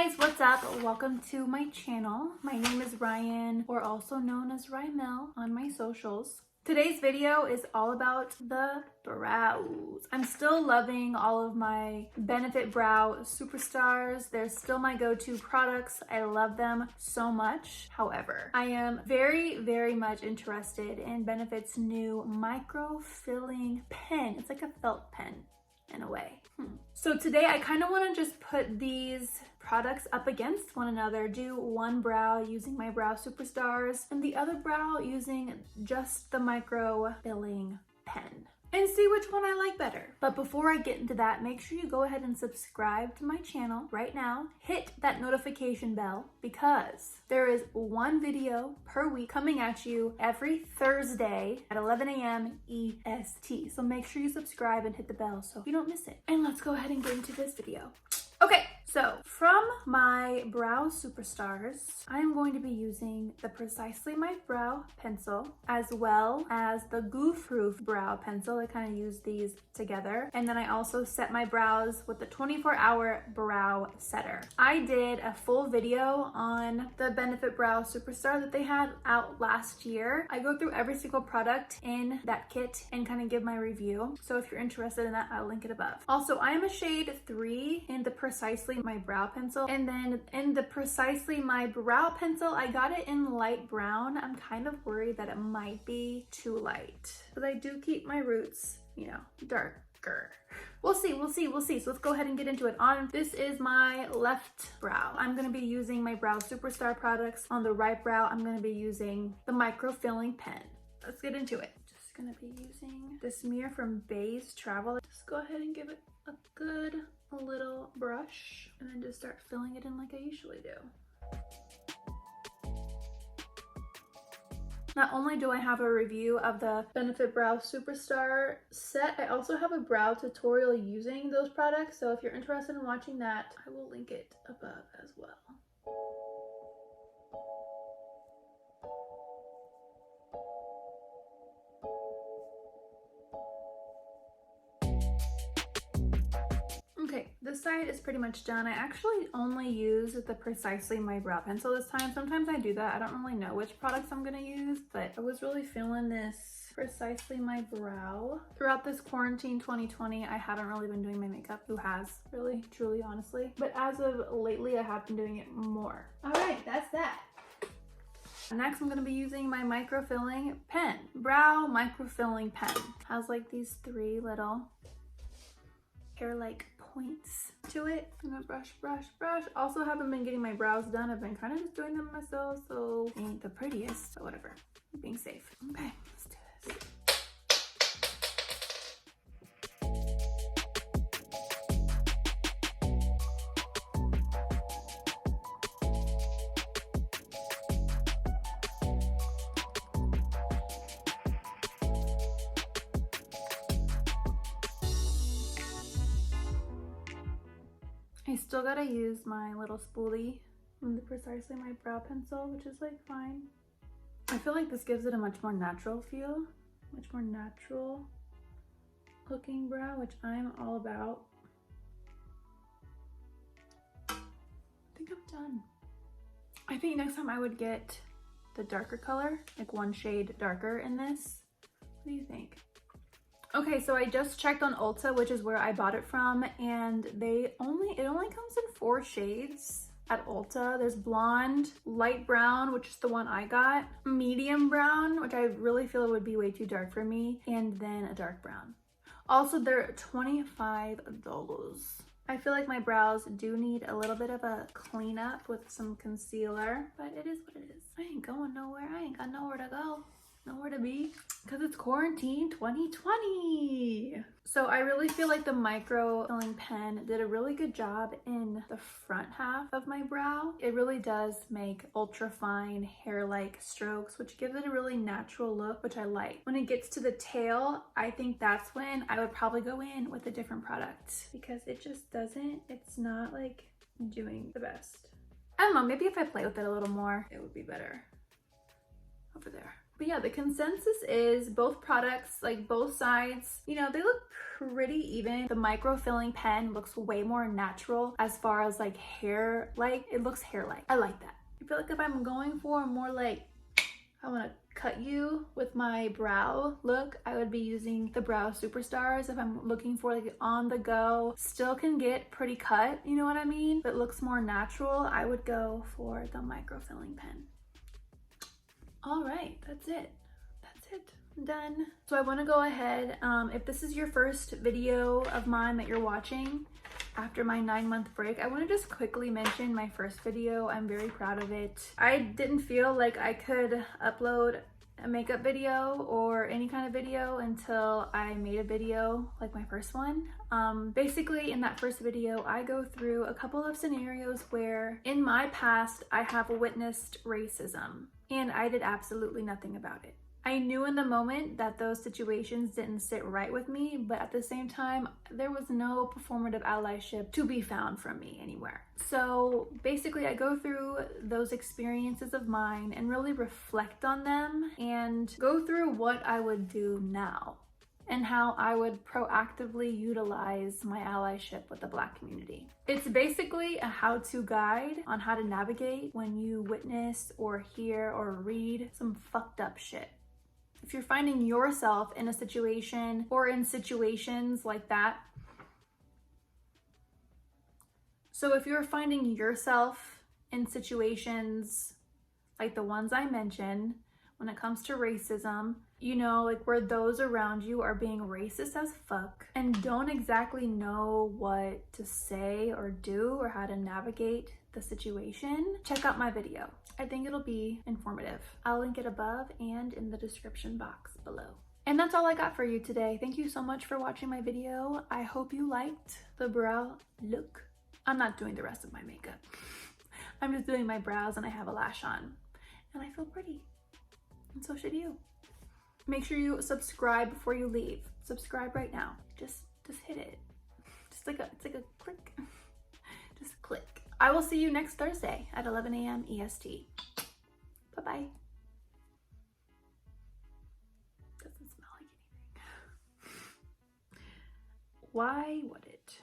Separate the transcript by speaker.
Speaker 1: guys, what's up? Welcome to my channel. My name is Ryan, or also known as RYMILL on my socials. Today's video is all about the brows. I'm still loving all of my Benefit Brow Superstars. They're still my go-to products. I love them so much. However, I am very much interested in Benefit's new micro filling pen. It's like a felt pen in a way. So today I kind of want to just put these products up against one another, do one brow using my Brow Superstars and the other brow using just the micro filling pen, and see which one I like better. But before I get into that, make sure you go ahead and subscribe to my channel right now. Hit that notification bell because there is one video per week coming at you every Thursday at 11 a.m. EST. So make sure you subscribe and hit the bell so you don't miss it. And let's go ahead and get into this video. Okay, so from my Brow Superstars, I'm going to be using the Precisely My Brow pencil as well as the Goof Proof Brow pencil. I kind of use these together. And then I also set my brows with the 24-hour brow setter. I did a full video on the Benefit Brow Superstar that they had out last year. I go through every single product in that kit and kind of give my review. So if you're interested in that, I'll link it above. Also, I am a shade 3 in the Precisely My Brow pencil, and then in the Precisely My Brow pencil, I got it in light brown. I'm kind of worried that it might be too light, but I do keep my roots, you know, darker. We'll see. So let's go ahead and get into it. This is my left brow. I'm going to be using my Brow Superstar products. On the right brow, I'm going to be using the micro filling pen. Let's get into it. Just going to be using this mirror from Bay's Travel. Just go ahead and give it a good little brush and then just start filling it in like I usually do. Not only do I have a review of the Benefit Brow Superstar set, I also have a brow tutorial using those products. So if you're interested in watching that, I will link it above as well. Okay, this side is pretty much done. I actually only use the Precisely My Brow pencil this time. Sometimes I do that. I don't really know which products I'm gonna use, but I was really feeling this Precisely My Brow. Throughout this quarantine 2020, I haven't really been doing my makeup. Who has? Really, truly, honestly. But as of lately, I have been doing it more. All right, that's that. Next, I'm gonna be using my micro filling pen. Brow micro filling pen. Has like these 3 little hair-like points to it. I'm gonna brush. Also haven't been getting my brows done. I've been kind of just doing them myself, so they ain't the prettiest, but whatever. I'm being safe. Okay, let's do this. I still gotta use my little spoolie from the Precisely My Brow pencil, which is like fine. I feel like this gives it a much more natural feel, much more natural looking brow, which I'm all about. I think I'm done. I think next time I would get the darker color, like 1 shade darker in this. What do you think? Okay, so I just checked on Ulta, which is where I bought it from, and it only comes in 4 shades at Ulta. There's blonde, light brown, which is the one I got, medium brown, which I really feel would be way too dark for me, and then a dark brown. Also, they're $25. I feel like my brows do need a little bit of a cleanup with some concealer, but it is what it is. I ain't going nowhere. I ain't got nowhere to go. Nowhere to be, because it's quarantine 2020. So I really feel like the micro filling pen did a really good job in the front half of my brow. It really does make ultra fine hair-like strokes, which gives it a really natural look, which I like. When it gets to the tail, I think that's when I would probably go in with a different product, because it just doesn't, it's not like doing the best. I don't know, maybe if I play with it a little more, it would be better over there. But yeah, the consensus is both products, like both sides, you know, they look pretty even. The micro filling pen looks way more natural as far as like hair, like it looks hair-like. I like that. I feel like if I'm going for more like, I want to cut you with my brow look, I would be using the Brow Superstars. If I'm looking for like on the go, still can get pretty cut, you know what I mean? But looks more natural, I would go for the micro filling pen. All right, that's it. That's it. I'm done. So I want to go ahead, if this is your first video of mine that you're watching after my 9-month break, I want to just quickly mention my first video. I'm very proud of it. I didn't feel like I could upload a makeup video or any kind of video until I made a video like my first one. Basically in that first video, I go through a couple of scenarios where in my past, I have witnessed racism and I did absolutely nothing about it. I knew in the moment that those situations didn't sit right with me, but at the same time, there was no performative allyship to be found from me anywhere. So basically, I go through those experiences of mine and really reflect on them and go through what I would do now and how I would proactively utilize my allyship with the Black community. It's basically a how-to guide on how to navigate when you witness or hear or read some fucked up shit. If you're finding yourself in a situation or in situations like that, so if you're finding yourself in situations like the ones I mentioned, when it comes to racism, you know, like where those around you are being racist as fuck and don't exactly know what to say or do or how to navigate the situation, check out my video. I think it'll be informative. I'll link it above and in the description box below. And that's all I got for you today. Thank you so much for watching my video. I hope you liked the brow look. I'm not doing the rest of my makeup. I'm just doing my brows and I have a lash on. And I feel pretty. And so should you. Make sure you subscribe before you leave. Subscribe right now. Just hit it. It's like a click. Just click. I will see you next Thursday at 11 a.m. EST. Bye-bye. Doesn't smell like anything. Why would it?